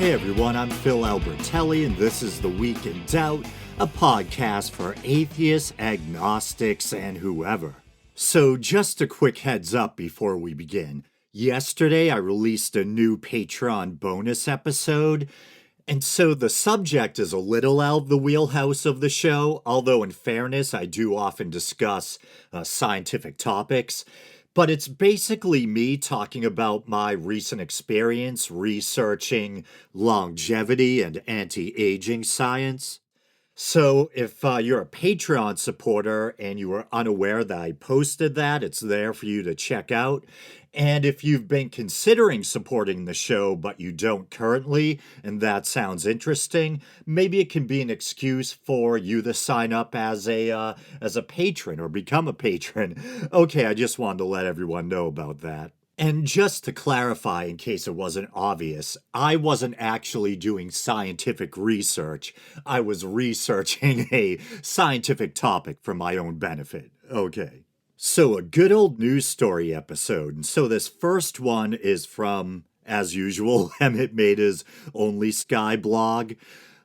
Hey everyone, I'm Phil Albertelli, and this is The Week in Doubt, a podcast for atheists, agnostics, and whoever. So just a quick heads up before we begin. Yesterday I released a new Patreon bonus episode, and so the subject is a little out of the wheelhouse of the show, although in fairness I do often discuss scientific topics. But it's basically me talking about my recent experience researching longevity and anti-aging science. So if you're a Patreon supporter and you were unaware that I posted that, it's there for you to check out. And if you've been considering supporting the show but you don't currently, and that sounds interesting, maybe it can be an excuse for you to sign up as a patron or become a patron. Okay, I just wanted to let everyone know about that. And just to clarify, in case it wasn't obvious, I wasn't actually doing scientific research. I was researching a scientific topic for my own benefit. Okay. So, a good old news story episode. And so, this first one is from, as usual, Emmett Maida's Only Sky blog.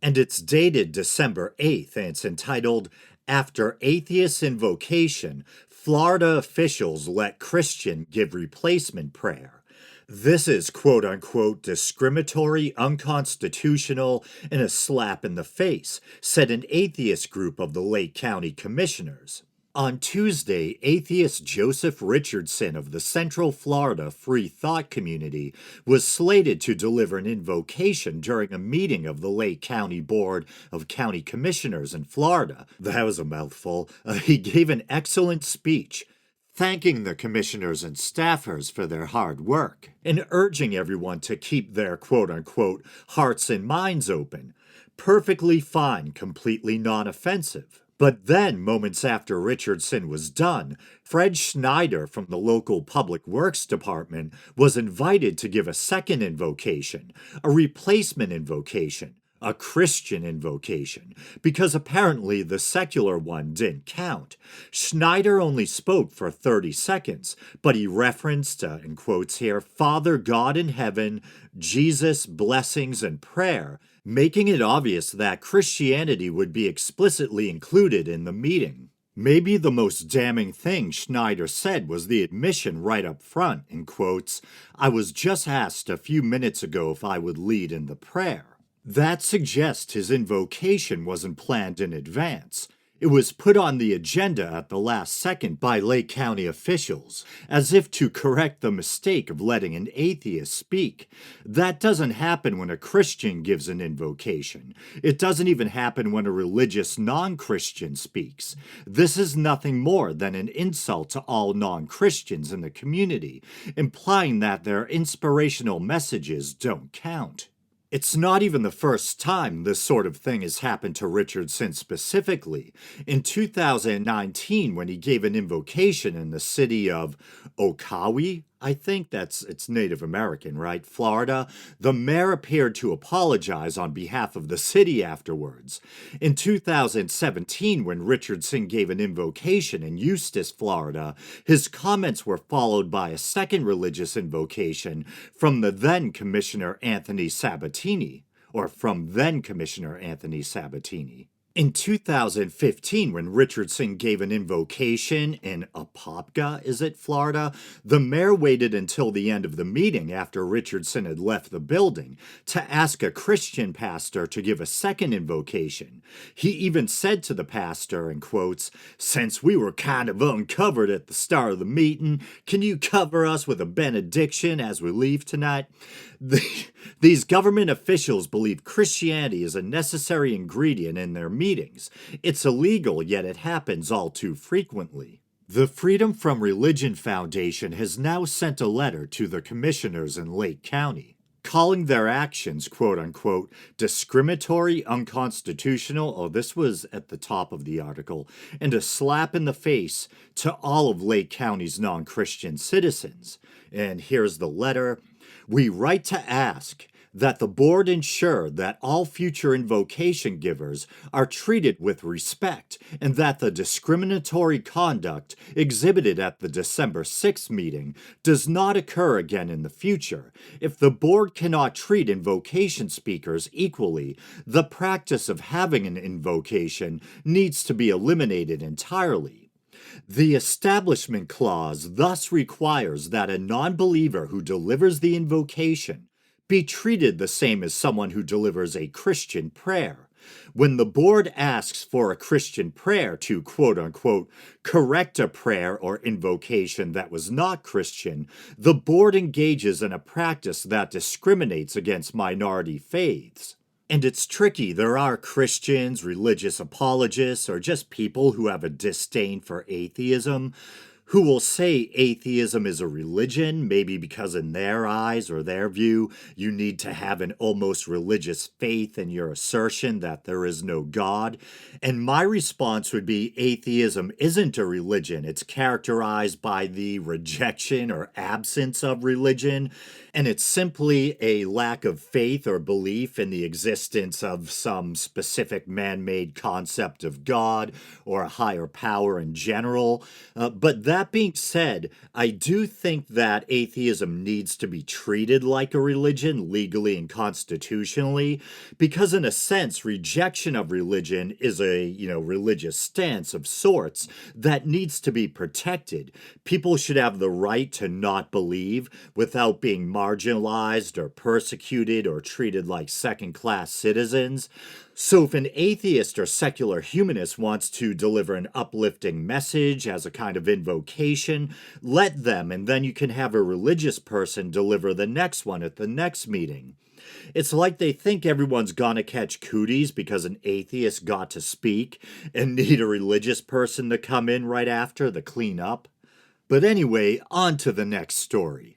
And it's dated December 8th, and it's entitled, After Atheist Invocation, Florida Officials Let Christian Give Replacement Prayer. This is quote-unquote discriminatory, unconstitutional, and a slap in the face, said an atheist group of the Lake County Commissioners. On Tuesday, atheist Joseph Richardson of the Central Florida Free Thought Community was slated to deliver an invocation during a meeting of the Lake County Board of County Commissioners in Florida. That was a mouthful. He gave an excellent speech, thanking the commissioners and staffers for their hard work, and urging everyone to keep their quote-unquote hearts and minds open. Perfectly fine, completely non-offensive. But then, moments after Richardson was done, Fred Schneider from the local Public Works Department was invited to give a second invocation, a replacement invocation, a Christian invocation, because apparently the secular one didn't count. Schneider only spoke for 30 seconds, but he referenced, in quotes here, Father God in heaven, Jesus, blessings, and prayer, making it obvious that Christianity would be explicitly included in the meeting. Maybe the most damning thing Schneider said was the admission right up front, in quotes, I was just asked a few minutes ago if I would lead in the prayer. That suggests his invocation wasn't planned in advance. It was put on the agenda at the last second by Lake County officials, as if to correct the mistake of letting an atheist speak. That doesn't happen when a Christian gives an invocation. It doesn't even happen when a religious non-Christian speaks. This is nothing more than an insult to all non-Christians in the community, implying that their inspirational messages don't count. It's not even the first time this sort of thing has happened to Richardson specifically. In 2019, when he gave an invocation in the city of Okawi, I think it's Native American, right? Florida. The mayor appeared to apologize on behalf of the city afterwards. In 2017, when Richardson gave an invocation in Eustis, Florida, his comments were followed by a second religious invocation from the then Commissioner Anthony Sabatini, or from then Commissioner Anthony Sabatini. In 2015, when Richardson gave an invocation in Apopka, Florida, the mayor waited until the end of the meeting after Richardson had left the building to ask a Christian pastor to give a second invocation. He even said to the pastor, in quotes, since we were kind of uncovered at the start of the meeting, can you cover us with a benediction as we leave tonight? These government officials believe Christianity is a necessary ingredient in their meetings. It's illegal, yet it happens all too frequently. The Freedom from Religion Foundation has now sent a letter to the commissioners in Lake County, calling their actions, quote-unquote, discriminatory, unconstitutional, this was at the top of the article, and a slap in the face to all of Lake County's non-Christian citizens. And here's the letter. We write to ask that the board ensure that all future invocation givers are treated with respect and that the discriminatory conduct exhibited at the December 6th meeting does not occur again in the future. If the board cannot treat invocation speakers equally, the practice of having an invocation needs to be eliminated entirely. The Establishment Clause thus requires that a non-believer who delivers the invocation be treated the same as someone who delivers a Christian prayer. When the board asks for a Christian prayer to quote-unquote correct a prayer or invocation that was not Christian, the board engages in a practice that discriminates against minority faiths. And it's tricky. There are Christians, religious apologists, or just people who have a disdain for atheism who will say atheism is a religion, maybe because in their eyes or their view, you need to have an almost religious faith in your assertion that there is no God. And my response would be atheism isn't a religion. It's characterized by the rejection or absence of religion, and it's simply a lack of faith or belief in the existence of some specific man-made concept of God or a higher power in general. But that being said, I do think that atheism needs to be treated like a religion legally and constitutionally, because in a sense, rejection of religion is a, religious stance of sorts that needs to be protected. People should have the right to not believe without being marginalized or persecuted or treated like second-class citizens. So if an atheist or secular humanist wants to deliver an uplifting message as a kind of invocation, let them, and then you can have a religious person deliver the next one at the next meeting. It's like they think everyone's gonna catch cooties because an atheist got to speak and need a religious person to come in right after to clean up. But anyway, on to the next story.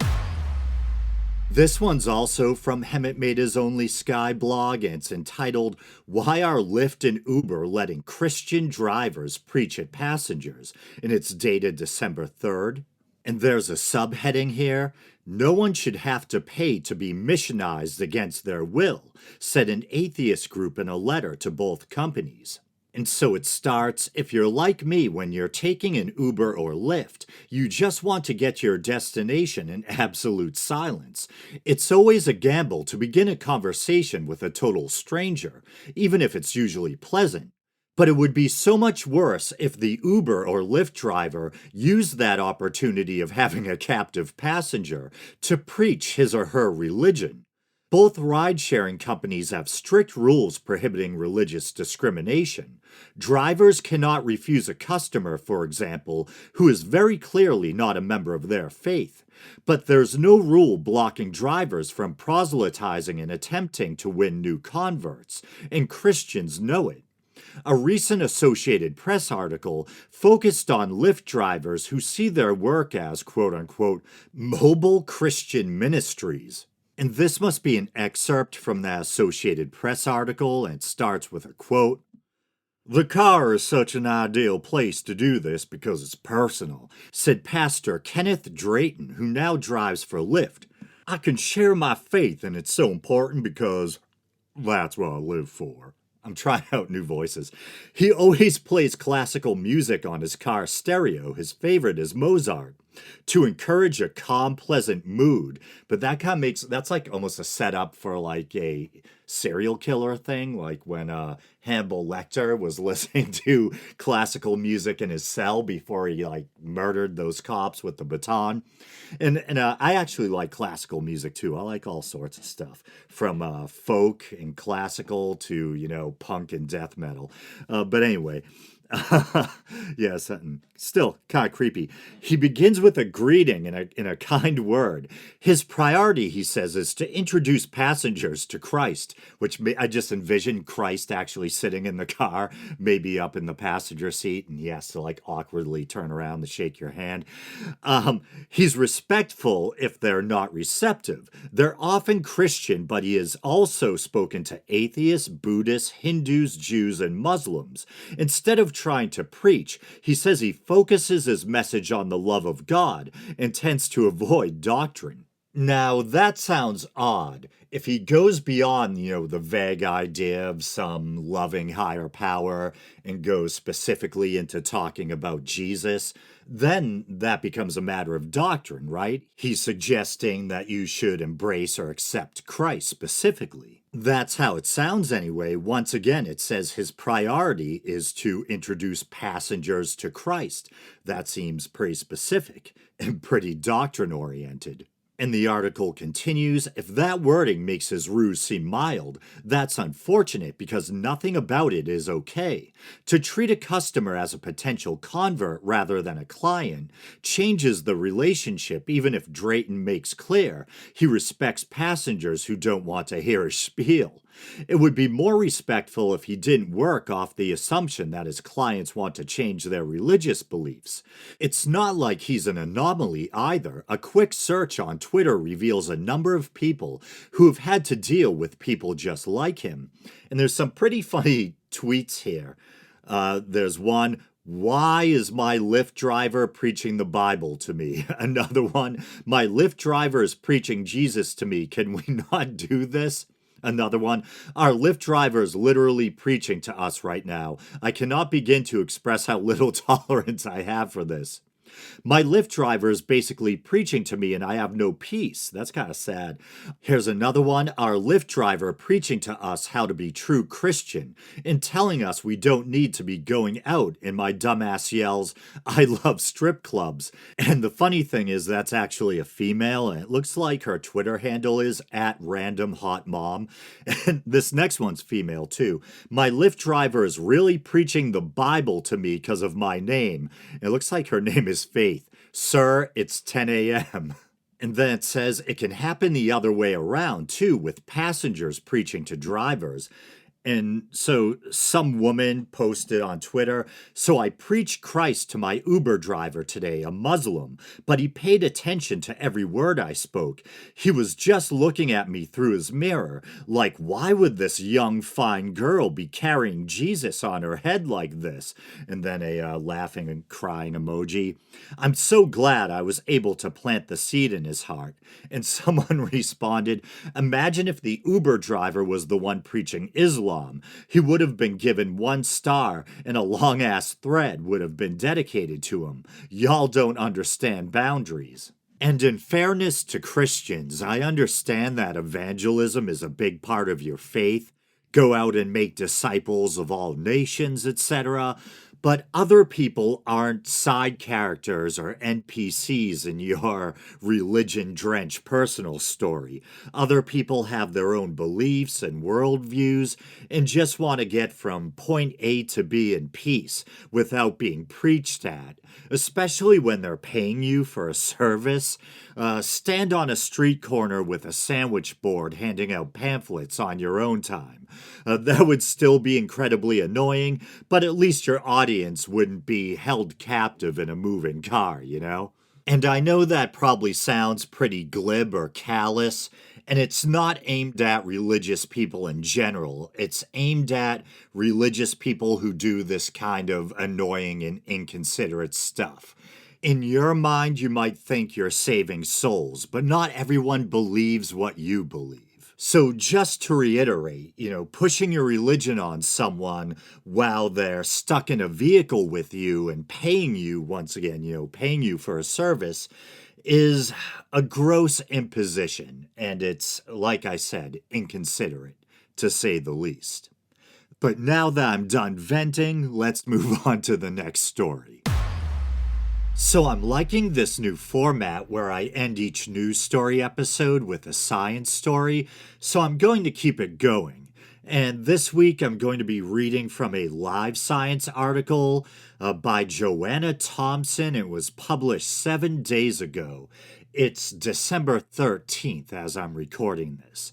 This one's also from Hemet Made His Only Sky blog, and it's entitled, Why Are Lyft and Uber Letting Christian Drivers Preach at Passengers? And it's dated December 3rd. And there's a subheading here, No one should have to pay to be missionized against their will, said an atheist group in a letter to both companies. And so it starts, if you're like me when you're taking an Uber or Lyft, you just want to get to your destination in absolute silence. It's always a gamble to begin a conversation with a total stranger, even if it's usually pleasant. But it would be so much worse if the Uber or Lyft driver used that opportunity of having a captive passenger to preach his or her religion. Both ride-sharing companies have strict rules prohibiting religious discrimination. Drivers cannot refuse a customer, for example, who is very clearly not a member of their faith. But there's no rule blocking drivers from proselytizing and attempting to win new converts, and Christians know it. A recent Associated Press article focused on Lyft drivers who see their work as, quote-unquote, mobile Christian ministries. And this must be an excerpt from the Associated Press article, and it starts with a quote. The car is such an ideal place to do this because it's personal, said Pastor Kenneth Drayton, who now drives for Lyft. I can share my faith, and it's so important because that's what I live for. I'm trying out new voices. He always plays classical music on his car stereo. His favorite is Mozart, to encourage a calm, pleasant mood. But that kind of that's like almost a setup for like a serial killer thing, like when Hannibal Lecter was listening to classical music in his cell before he like murdered those cops with the baton. And I actually like classical music too. I like all sorts of stuff, from folk and classical to, punk and death metal. But anyway, yes, still kind of creepy. He begins with a greeting in a kind word. His priority, he says, is to introduce passengers to Christ, which I just envision Christ actually sitting in the car, maybe up in the passenger seat, and he has to like awkwardly turn around to shake your hand. He's respectful if they're not receptive. They're often Christian, but he has also spoken to atheists, Buddhists, Hindus, Jews, and Muslims. Instead of trying to preach, he says he focuses his message on the love of God and tends to avoid doctrine. Now, that sounds odd. If he goes beyond, the vague idea of some loving higher power and goes specifically into talking about Jesus, then that becomes a matter of doctrine, right? He's suggesting that you should embrace or accept Christ specifically. That's how it sounds anyway. Once again, it says his priority is to introduce passengers to Christ. That seems pretty specific and pretty doctrine oriented. And the article continues, if that wording makes his ruse seem mild, that's unfortunate because nothing about it is okay. To treat a customer as a potential convert rather than a client changes the relationship, even if Drayton makes clear he respects passengers who don't want to hear his spiel. It would be more respectful if he didn't work off the assumption that his clients want to change their religious beliefs. It's not like he's an anomaly either. A quick search on Twitter reveals a number of people who have had to deal with people just like him. And there's some pretty funny tweets here. There's one, why is my Lyft driver preaching the Bible to me? Another one, my Lyft driver is preaching Jesus to me. Can we not do this? Another one, our Lyft driver is literally preaching to us right now. I cannot begin to express how little tolerance I have for this. My Lyft driver is basically preaching to me and I have no peace. That's kind of sad. Here's another one. Our Lyft driver preaching to us how to be true Christian and telling us we don't need to be going out. And my dumbass yells, I love strip clubs. And the funny thing is that's actually a female and it looks like her Twitter handle is @randomhotmom. And this next one's female too. My Lyft driver is really preaching the Bible to me because of my name. It looks like her name is Faith. Sir, it's 10 a.m. And then it says it can happen the other way around too, with passengers preaching to drivers. And so some woman posted on Twitter, so I preached Christ to my Uber driver today, a Muslim, but he paid attention to every word I spoke. He was just looking at me through his mirror, like, why would this young, fine girl be carrying Jesus on her head like this? And then a laughing and crying emoji. I'm so glad I was able to plant the seed in his heart. And someone responded, imagine if the Uber driver was the one preaching Islam. He would have been given 1 star and a long-ass thread would have been dedicated to him. Y'all don't understand boundaries. And in fairness to Christians, I understand that evangelism is a big part of your faith. Go out and make disciples of all nations, etc. But other people aren't side characters or NPCs in your religion-drenched personal story. Other people have their own beliefs and worldviews and just want to get from point A to B in peace without being preached at, especially when they're paying you for a service. Stand on a street corner with a sandwich board handing out pamphlets on your own time. That would still be incredibly annoying, but at least your audience wouldn't be held captive in a moving car, you know? And I know that probably sounds pretty glib or callous, and it's not aimed at religious people in general. It's aimed at religious people who do this kind of annoying and inconsiderate stuff. In your mind, you might think you're saving souls, but not everyone believes what you believe. So just to reiterate, pushing your religion on someone while they're stuck in a vehicle with you and paying you, once again, paying you for a service is a gross imposition. And it's, like I said, inconsiderate, to say the least. But now that I'm done venting, let's move on to the next story. So I'm liking this new format where I end each news story episode with a science story, so I'm going to keep it going. And this week I'm going to be reading from a Live Science article by Joanna Thompson. It was published 7 days ago. It's December 13th as I'm recording this.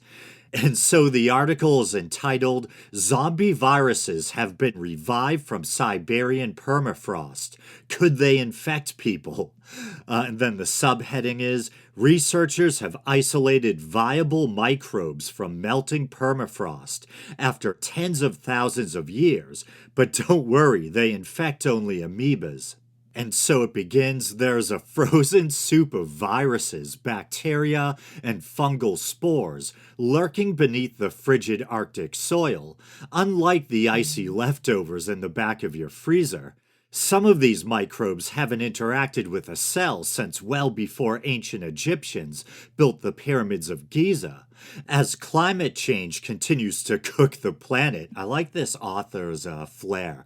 And so the article is entitled, Zombie Viruses Have Been Revived from Siberian Permafrost. Could they infect people? And then the subheading is, Researchers have isolated viable microbes from melting permafrost after tens of thousands of years, but don't worry, they infect only amoebas. And so it begins. There's a frozen soup of viruses, bacteria, and fungal spores lurking beneath the frigid Arctic soil. Unlike the icy leftovers in the back of your freezer, some of these microbes haven't interacted with a cell since well before ancient Egyptians built the pyramids of Giza. As climate change continues to cook the planet, I like this author's flair.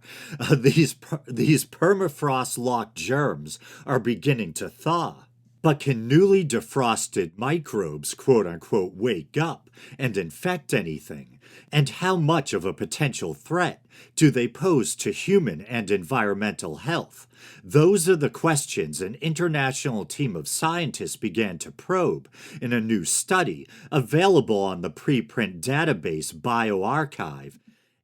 These permafrost-locked germs are beginning to thaw. But can newly defrosted microbes, quote unquote, wake up and infect anything? And how much of a potential threat do they pose to human and environmental health? Those are the questions an international team of scientists began to probe in a new study available on the preprint database bioRxiv.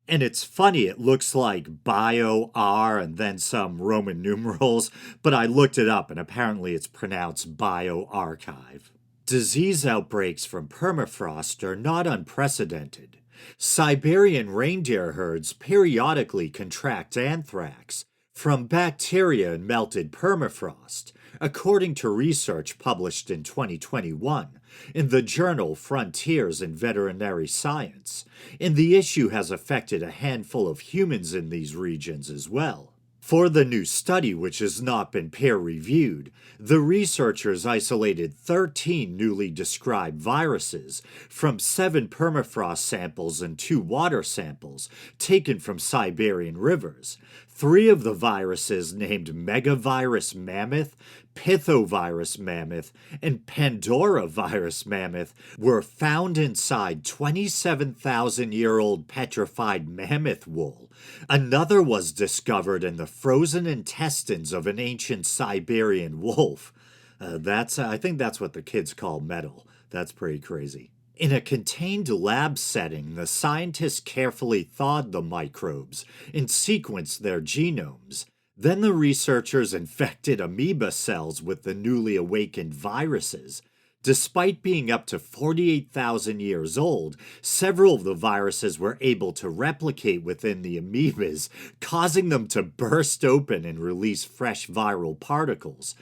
And it's funny, it looks like bio R and then some Roman numerals, but I looked it up and apparently it's pronounced bioRxiv. Disease outbreaks from permafrost are not unprecedented. Siberian reindeer herds periodically contract anthrax from bacteria in melted permafrost, according to research published in 2021 in the journal Frontiers in Veterinary Science, and the issue has affected a handful of humans in these regions as well. For the new study, which has not been peer-reviewed, the researchers isolated 13 newly described viruses from 7 permafrost samples and 2 water samples taken from Siberian rivers. 3 of the viruses, named megavirus mammoth, pithovirus mammoth, and Pandora virus mammoth, were found inside 27,000-year-old petrified mammoth wool. Another was discovered in the frozen intestines of an ancient Siberian wolf. I think that's what the kids call metal. That's pretty crazy. In a contained lab setting, the scientists carefully thawed the microbes and sequenced their genomes. Then the researchers infected amoeba cells with the newly awakened viruses. Despite being up to 48,000 years old, several of the viruses were able to replicate within the amoebas, causing them to burst open and release fresh viral particles.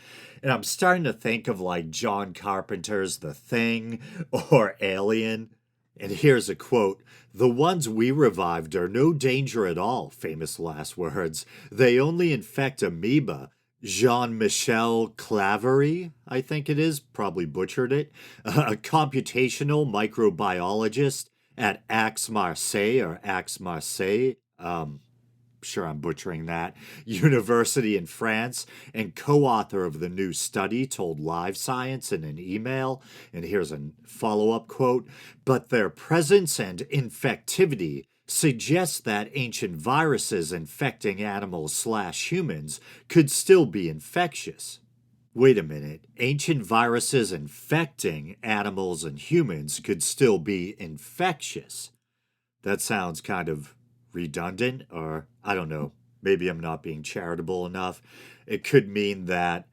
And I'm starting to think of like John Carpenter's The Thing or Alien. And here's a quote: "The ones we revived are no danger at all," famous last words. "They only infect amoeba." Jean-Michel Claverie, I think it is, probably butchered it, a computational microbiologist at Aix-Marseille, sure I'm butchering that, university in France, and co-author of the new study, told Live Science in an email, and here's a follow-up quote, "But their presence and infectivity suggests that ancient viruses infecting animals/humans could still be infectious." Wait a minute, ancient viruses infecting animals and humans could still be infectious? That sounds kind of redundant, or I don't know, maybe I'm not being charitable enough. It could mean that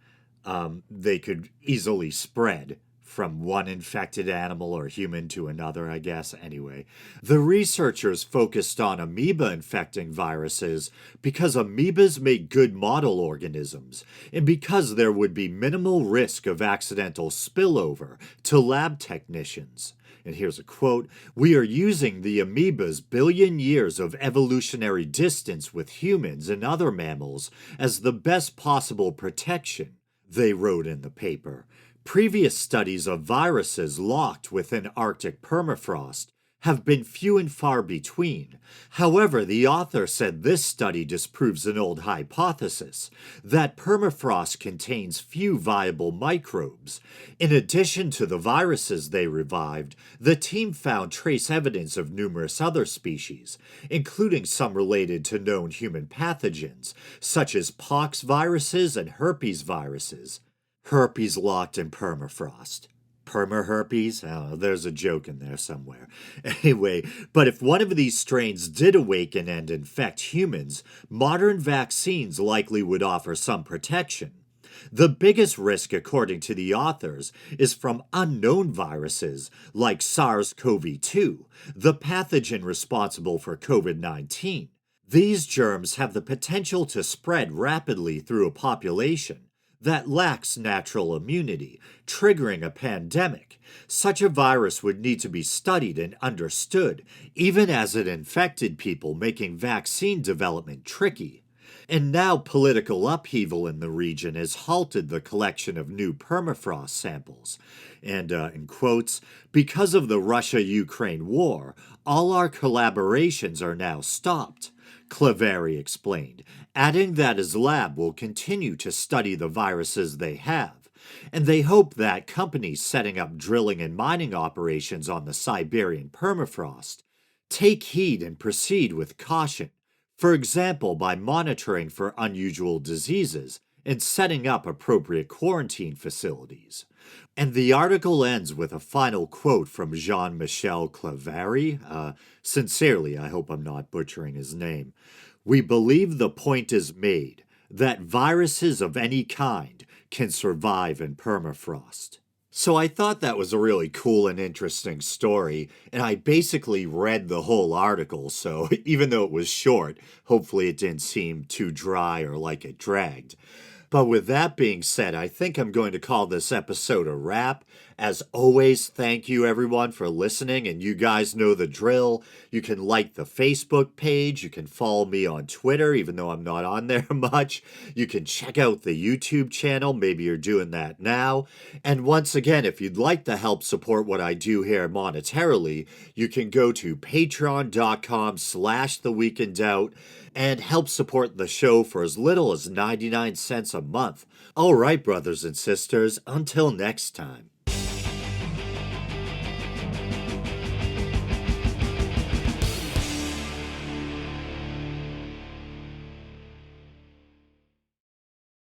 they could easily spread from one infected animal or human to another, I guess. Anyway, the researchers focused on amoeba infecting viruses because amoebas make good model organisms, and because there would be minimal risk of accidental spillover to lab technicians. And here's a quote: "We are using the amoeba's billion years of evolutionary distance with humans and other mammals as the best possible protection," they wrote in the paper. Previous studies of viruses locked within Arctic permafrost have been few and far between. However, the author said this study disproves an old hypothesis, that permafrost contains few viable microbes. In addition to the viruses they revived, the team found trace evidence of numerous other species, including some related to known human pathogens, such as pox viruses and herpes viruses. Herpes locked in permafrost. Permaherpes? Oh, there's a joke in there somewhere. Anyway, but if one of these strains did awaken and infect humans, modern vaccines likely would offer some protection. The biggest risk, according to the authors, is from unknown viruses like SARS-CoV-2, the pathogen responsible for COVID-19. These germs have the potential to spread rapidly through a population that lacks natural immunity, triggering a pandemic. Such a virus would need to be studied and understood, even as it infected people, making vaccine development tricky. And now political upheaval in the region has halted the collection of new permafrost samples. And, in quotes, because of the Russia Ukraine war, all our collaborations are now stopped. Claverie explained, adding that his lab will continue to study the viruses they have, and they hope that companies setting up drilling and mining operations on the Siberian permafrost take heed and proceed with caution, for example, by monitoring for unusual diseases and setting up appropriate quarantine facilities. And the article ends with a final quote from Jean-Michel Claverie. Sincerely, I hope I'm not butchering his name. We believe the point is made that viruses of any kind can survive in permafrost. So I thought that was a really cool and interesting story, and I basically read the whole article, so even though it was short, hopefully it didn't seem too dry or like it dragged. But with that being said, I think I'm going to call this episode a wrap. As always, thank you everyone for listening, and you guys know the drill. You can like the Facebook page, you can follow me on Twitter, even though I'm not on there much. You can check out the YouTube channel, maybe you're doing that now. And once again, if you'd like to help support what I do here monetarily, you can go to patreon.com/theweekindoubt and help support the show for as little as 99 cents a month. All right, brothers and sisters, until next time.